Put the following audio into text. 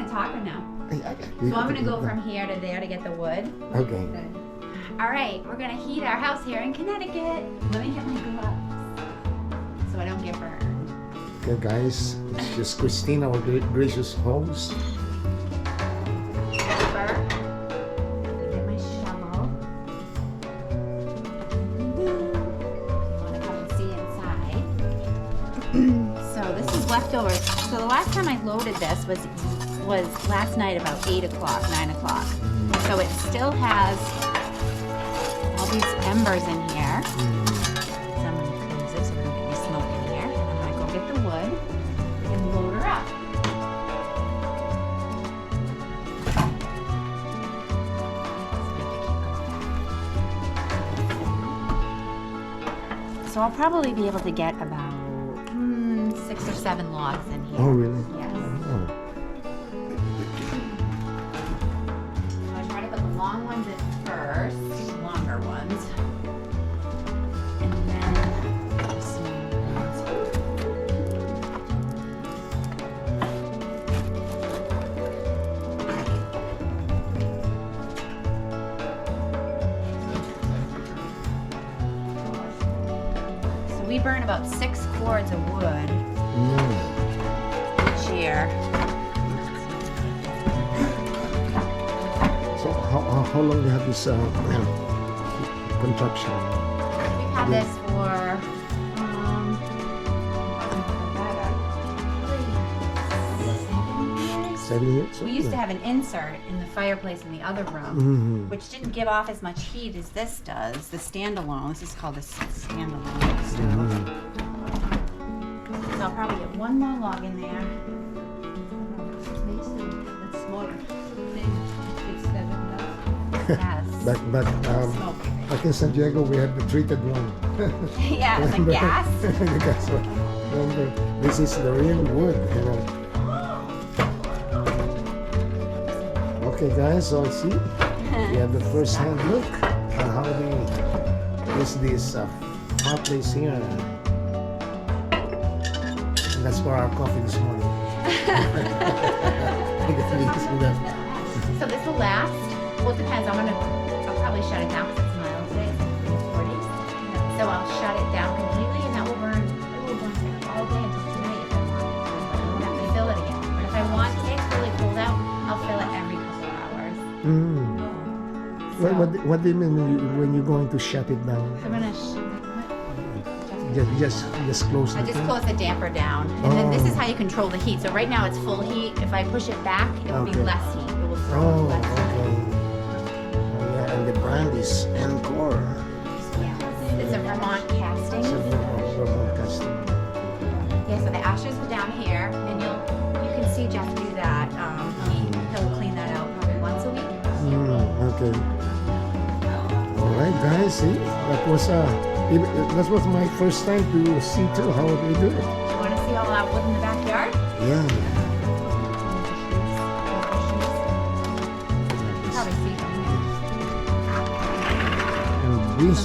talk or no? Yeah. So I'm gonna go from here to there to get the wood. Okay. All right, we're gonna heat our house here in Connecticut. Let me get my gloves so I don't get burned. Okay, guys. It's just Christine, our gracious host. Pepper. Get my shovel. You wanna come and see inside? So this is leftovers. So the last time I loaded this was last night about 8 o'clock, 9 o'clock. So it still has all these embers in here. So I'm gonna close it so we don't get any smoke in here. And I'm gonna go get the wood and load her up. So I'll probably be able to get about 6 or 7 logs in here. Oh, really? Yes. Oh. I'll try to put the long ones in first, longer ones. And then the small ones. So we burn about 6 cords of wood each year. So how long do you have this contraption? We've had this for probably 7 years. 7 years? We used to have an insert in the fireplace in the other room, which didn't give off as much heat as this does. The standalone. This is called the standalone. So I'll probably get one more log in there. It's smaller. Yes. But Smoke. back in San Diego, we had the treated one. Yeah, it's like Remember? gas. The gas one. Remember, this is the real wood, you know. Okay, guys, so see, we have the first hand look at how they use this fireplace here. And that's for our coffee this morning. So this will last. Well, it depends. I'll probably shut it down because it's mild today. It's 40s. So I'll shut it down completely, and that will burn. It will burn all day until tonight if I want. I won't have to fill it again. But if I want it really cold out, I'll fill it every couple of hours. So, What do you mean when you're going to shut it down? I'm gonna. Just close I the just thing? close the damper down, and then this is how you control the heat. So right now it's full heat. If I push it back, it will be Okay. less heat. It will throw Oh, less heat. okay. Oh, yeah, and the brand is Encore. Yeah, it's a Vermont casting. It's a Vermont casting. Yeah, so the ashes are down here, and you can see Jeff do that. He'll clean that out probably once a week. Okay. All right, guys. See, that was my first time to see too how they do it. You want to see all that wood in the backyard? Yeah. Probably see from And this.